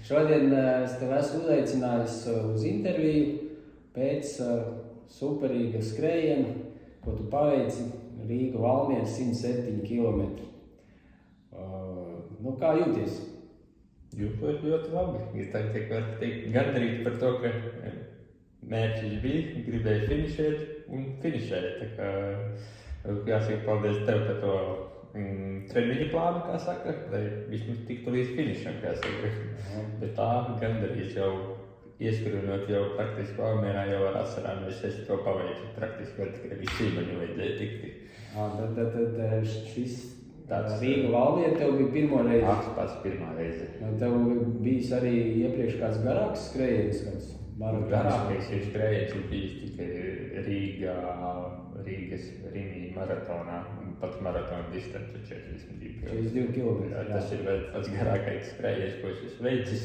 Šodien es tev esmu uzaicinājis uz interviju pēc superīga skrējiena, ko tu paveici Rīga Valmiera 107 km. Kā jūties? Jūtos ļoti labi. Es tagad varu teikt gandarīt par to, ka mērķis bija, gribēju finišēt un finišēju. Tā kā jāsaka paldies tev par to treniņu plānu, kā saka, lai vismaz tiktu līdz finišam, kā saka. Bet tā gandarīt jau ieskrinot jau praktiski Valmierā jau ar asarām, es to paveicu praktiski, var tikai visu īmaņu vajadzēja tikti. Tad šis Rīga Valmiera tev bija pirmo reizi? Pats pirmā reize. Tev bijis arī iepriekš kāds garāks skrējiens, kāds maratons? Garākais ir skrējiens, ir bijis tikai Rīgas Rimī maratonā, pats maratona distance 42 km. Tas ir vēl pats garākais skrējiens, ko es esmu veicis,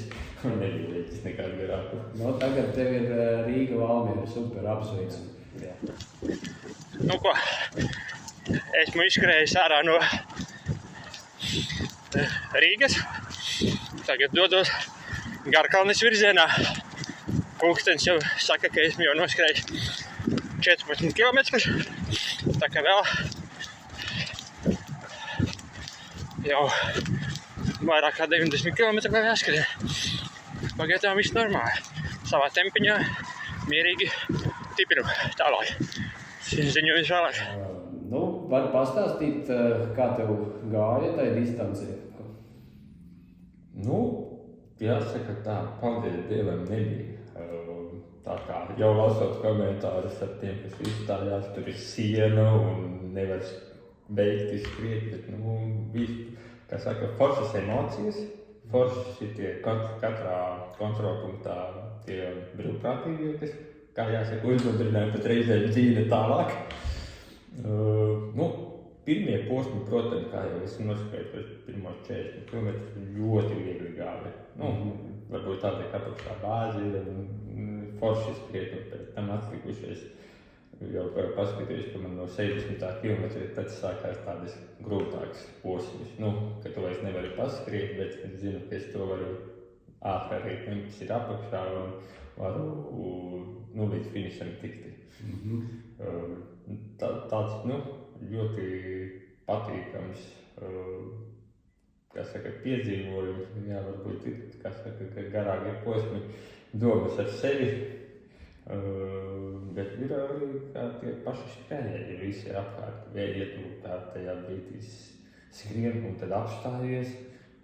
un nebija veicis nekādu garāku. Tagad tev ir Rīga Valmiera, super, apsveicam. Ko? Esmu izskrējis ārā no Rīgas. Tagad dodos Garkalnes virzienā. Pulkstenis jau saka, ka esmu jau noskrējis 14 km. Tā kā vēl jau vairāk kā 90 km vēl jāskrien. Pagaidām viss normāli. Savā tempiņā mierīgi tipinu tālāk. Ziņojums vēlāk. Var pastāstīt, kā tev gāja tai distancē? Jāsaka tā, paldies Dievam nebija. Tā kā jau lasot komentārus ar tiem, kas izstājās, tur ir siena un nevar beigt izskriet, bet bija, kā saka, foršas emocijas, foršas ir tie katrā kontrolpunktā tie brīvprātīgie, kas, kā jāsaka, uzmundrināja pat reizēm dzīve tālāk. Pirmie posmi, protams, kā jau esmu noskrējis pēc pirmos 40 km, ļoti viegli gāja. Varbūt tādēļ, ka apakšā bāzi ir forši skriet, un pēc tam atlikušies. Jau paskatījuši, ka man no 60 km pēc sākās tādas grūtākas posmas. Ka to es nevaru paskriet, bet es zinu, ka es to varu ātri arī kas ir apakšā un varu līdz finišam tikti. Tāds, ļoti patīkams, piedzīvojums, varbūt ir garākie posmi, domas ar sevi, bet ir arī tie paši skrējēji, visi ir apkārt, vēļi ietūktā tajā brīdī skrien un tad apstājies,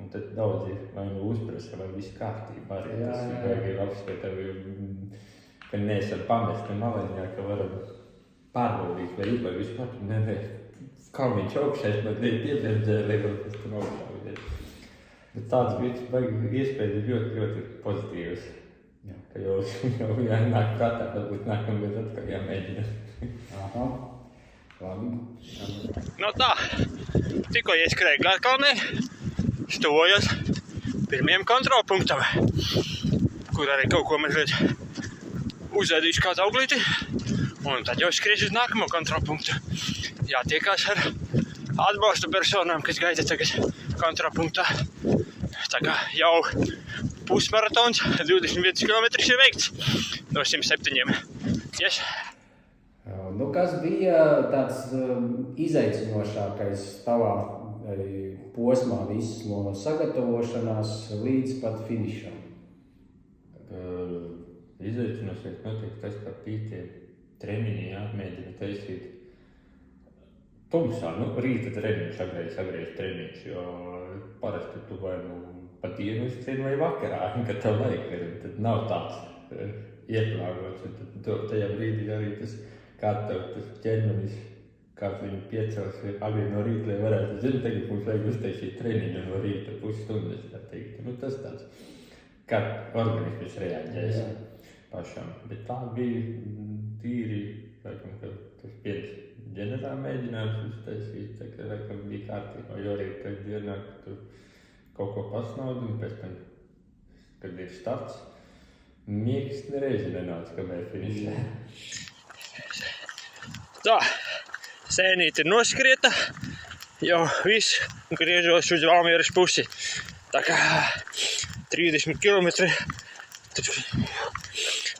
un tad daudzi vai uzprasa, vai viss kārtībā arī tas ir vajag apskatā, ka neesam pamesti maliņā, ka varam pārbaudīt, vai vispār, kalniņš augšais, bet piebremzēja, lai tas tur augšā. Bet tāds bija iespēja ļoti, ļoti pozitīvs. Ka jau jānāk prātā, varbūt nākamreiz atkal jāmēģina. Labi. Tā, tikko ieskrēju Garkalnē, stuvojos pirmajam kontrolpunktam, kur arī kaut ko mazliet uzēdīšu kāds auglīti, un tad jau skriešu uz nākamo kontrolpunktu. Jātiekās ar atbalstu personām, kas gaida tagad kontrolpunktā. Tā kā jau pusmaratons, 21 km ir veikts no 107. Yes. Kas bija tāds izaicinošākais tavā posmā viss no sagatavošanās līdz pat finišam? Izaicinošais notiek tas, ka tie treniņi jāmēģina taisīt tumsā, rīta treniņš, agrējs treniņš, jo parasti tu vai pa dienu skrien vai vakarā, kad tev laika ir, tad nav tāds ieplānots, un tad tajā brīdī arī tas, kā tev tas ķermenis, kā viņu piecels arī no rīta, lai varētu zināt, tagad mums vajag uztaisīt treniņu no rīta pusstundas, tā teikt. Tas tāds, kā organisms reaģēs pašam, bet tā bija tīri, laikam, ka tas viens ģenerāli mēģinājums uztaisīt, tā kā laikam bija kārtībā, jo arī pēc dienā, ka tu kaut ko pasnaudi, un pēc tam, kad ir starts, miegs nereizi nenāca, kamēr finišē. Tā, sēnīte ir noskrieta, jau viss griežos uz Valmieras pusi. Tā kā 30 kilometri. Tad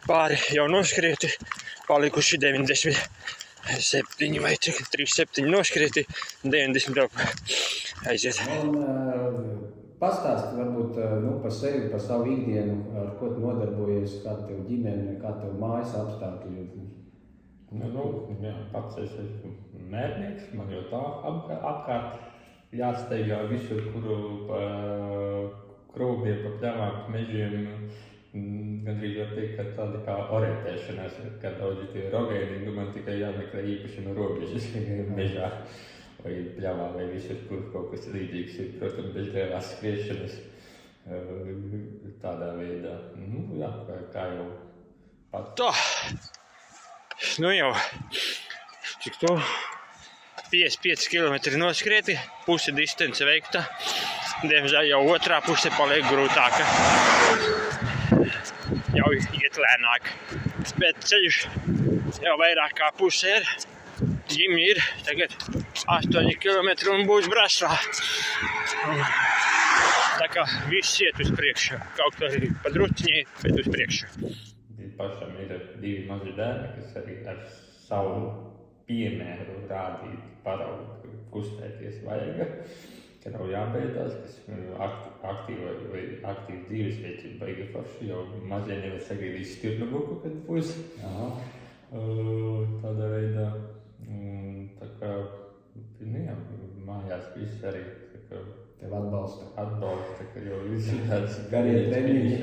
pāri jau noskrieti, palikuši 97 vai 37 noskrieti, 90 vēl aiziet. Un pastāsti varbūt par sevi, par savu ikdienu, ar ko tu nodarbojies, kāda tev ģimene, kā tev mājas apstākļi. Jā, pats es esmu mērnieks, man jau tā apkārt jāsteigā visur, kuru pa krūmiem, pa pļavām, pa mežiem. Gandrīz var teikt, ka tāda kā orientēšanās, kā daudzi tie rogēni, man tikai jāmeklē īpašuma robežas mežā vai pļavā vai visur, kur kaut kas līdzīgs ir, protams, bez lielās skriešanas tādā veidā. Jā, kā jau pat. Tā, jau, cik to 55 kilometri noskrieti, puse distance veikta, diemžēl jau otrā puse paliek grūtāka. Jau iet lēnāk, bet ceļš jau vairāk kā puse ir. Ģimņi ir tagad 8 kilometri un būs Braslā. Tā kā viss iet uz priekšu, kaut arī padruķiņi, bet uz priekšu. Pašam ir 2 mazi dēļi, kas arī ar savu piemēru rādīt paraugu, kustēties vajag. Ka nav jābeidzās, kas aktīvi dzīvesveids ir baigi forši, jau mazie nevar sagaidīt stirnubuku, kad būs. Tādā veidā, tā kā, mājās viss arī, tā kā, Tev atbalsta, ka jau visi tāds garie treniņi.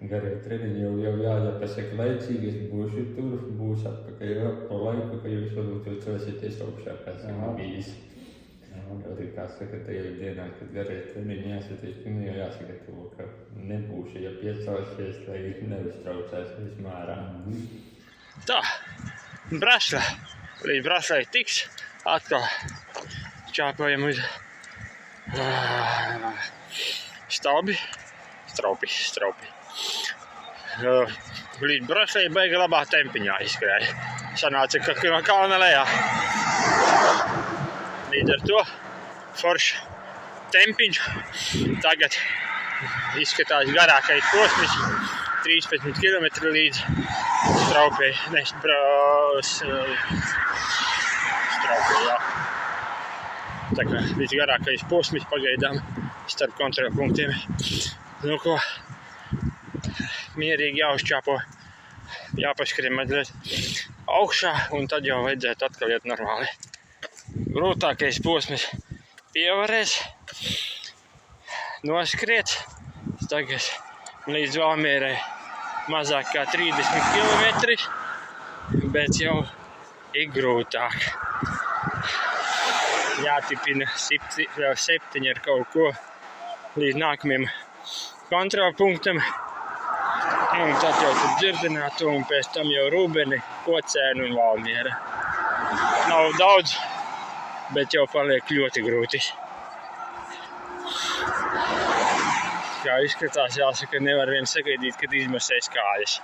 Garie treniņi jau jāpasaka laicīgi, es būšu tur, būs atpakaļ pa laiku, ka jūs varbūt jau celsieties augšā, kāds ir bijis. Arī kā saka, tajā dienā, kad garie treniņi jāsatiek, jau jāsagatavo, ka nebūšu, ja piecelsies, lai neuztraucās vismērā. Tā, Brasla, līdz Braslai tiks, atkal čāpojam uz straupi. Līdz Braslai baigi labā tempiņā izskrēja. Sanāca, ka no kalna lejā. Līdz ar to foršs tempiņš. Tagad izskatās garākais posms, 13 km līdz straupei. Straupei, jā. Tā kā līdz garākais posms pagaidām starp kontrolpunktiem. Ko, mierīgi jāuzčāpo, jāpaskrien mazliet augšā, un tad jau vajadzētu atkal iet normāli. Grūtākais posms pievarēs, noskriet, tagad līdz Valmierai mazāk kā 30 kilometri, bet jau ir grūtāk. Jātipina vēl 7 ar kaut ko līdz nākamajam kontrolpunktam, un tad jau tur Dzirdinātu, un pēc tam jau Rūbeni, Kocēni un Valmiera. Nav daudz, bet jau paliek ļoti grūti. Kā izskatās, jāsaka, nevar vien sagaidīt, kad izmasēs kājas.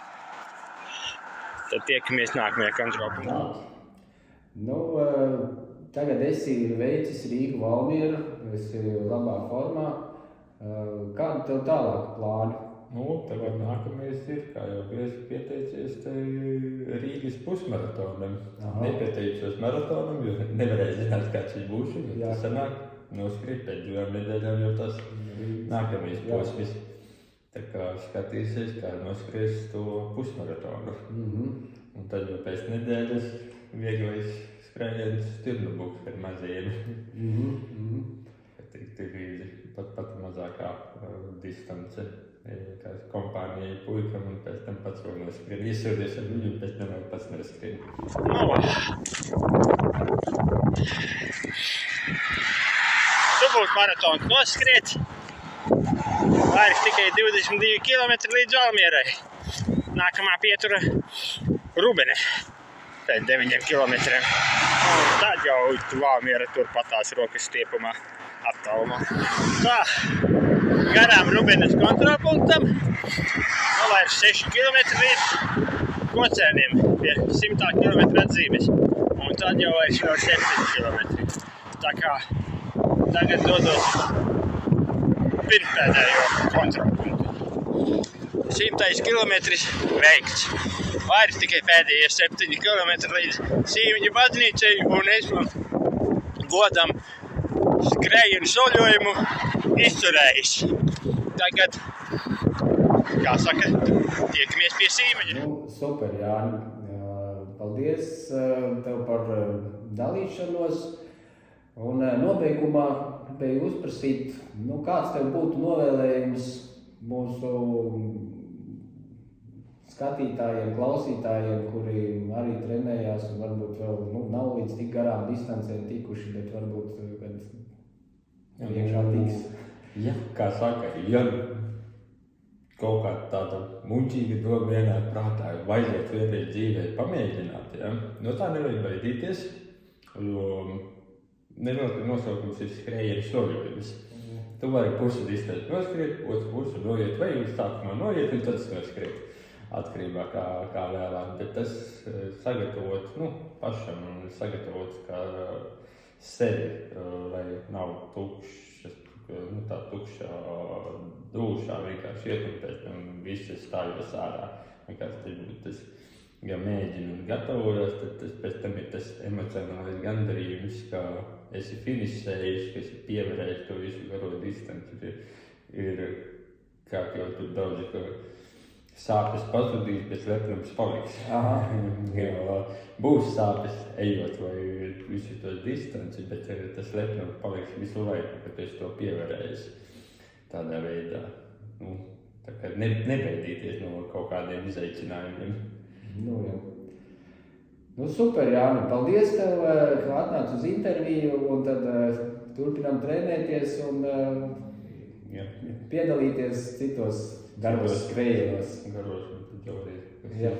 Tad tiekamies nākamajā kontrolpunktā. Tagad esi veicis Rīgu Valmieru, esi labā formā. Kādi tev tālāk plāni? Tagad nākamais ir, kā jau esi pieteicies, Rīgas pusmaratonam. Nepieteicos maratonam, jo nevarēju zināt, kāds viņš būšu. Tas sanāk noskriet pēc 2 nedēļām jau tas nākamais posms. Tā kā skatīsies, kā noskries to pusmaratonu. Un tad jau pēc nedēļas vieglais skrējiens Stirnubuks ar maziem. Pat mazākā distance. Kā kompānijai puikam un pēc tam pats vēl noskrien. Iesūdies ar viņu un pēc tam vēl pats noskrien. Dubult maratons noskriet. Vairs tikai 22 km līdz Valmierai. Nākamā pietura Rūbene. Pēc 9 kilometriem. Un tad jau Valmiera turpatās rokas stiepumā attālumā. Tā, garām Rūbenes kontrolpunktam. Vairs 6 km līdz Kocēniem pie 100 km atzīmes. Un tad jau vairs vēl 7 km. Tā kā tagad dodos pirmspēdējo kontrolpunktu. 100 kilometrs veikts. Vairs tikai pēdējie 7 kilometri līdz Sīmiņu baznīcai, un esmu godam skrējienu soļojumu izturējis. Tagad, kā saka, tiekamies pie Sīmiņa. Nu, super, Jāni. Paldies tev par dalīšanos. Un nobeigumā gribēju uzprasīt, kāds tev būtu novēlējums mūsu skatītājiem, klausītājiem, kuri arī trenējās un varbūt vēl nav līdz tik garām distancēm tikuši, bet varbūt priekšā tiks. Ja, kā saka, ja kaut kā tāda muļķīga doma vienā prātā, vajadzētu vienreiz dzīvē pamēģināt, ja? No tā nevajag baidīties, jo nosaukums ir skrējienu soļojums. Tu vari pusi distanci noskriet, otru pusi noiet, vai jūs sākumā noiet, un tad noskriet. Atkarībā kā vēlāk, bet tas sagatavot, pašam sagatavot kā sevi, lai nav tā tukša dūšā vienkārši iet un pēc tam visi stāļas ārā. Tas, ja mēģinu un gatavojos, tad pēc tam ir tas emocionālais gandarījums, ka esi finišējis, ka esi pievarējis to visu garo distanci. Ir kā jau tur daudzi, ka sāpes pazudīs, bet lepnums paliks. Jo būs sāpes ejot vai visu to distanci, bet tas lepnums paliks visu laiku, kad esi to pievarējis tādā veidā. Tā kā nebaidīties no kaut kādiem izaicinājumiem. Super, Jāni. Paldies tev, ka atnāc uz interviju, un tad turpinām trenēties un piedalīties citos garos skrējienos. Garos, un tad jau arī,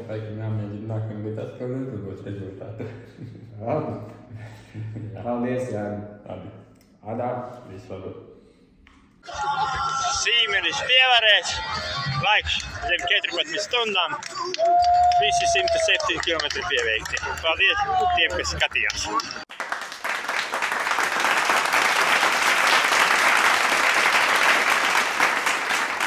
laikam jāmēģina nākamgad atkal nedabūs rezultātu. Labi. Paldies, Jāni. Labi. Adā. Visu labu. Sīmenis pievarēts, laiks zem 14 stundām, visi 107 km pieveikti. Paldies tiem, kas skatījās.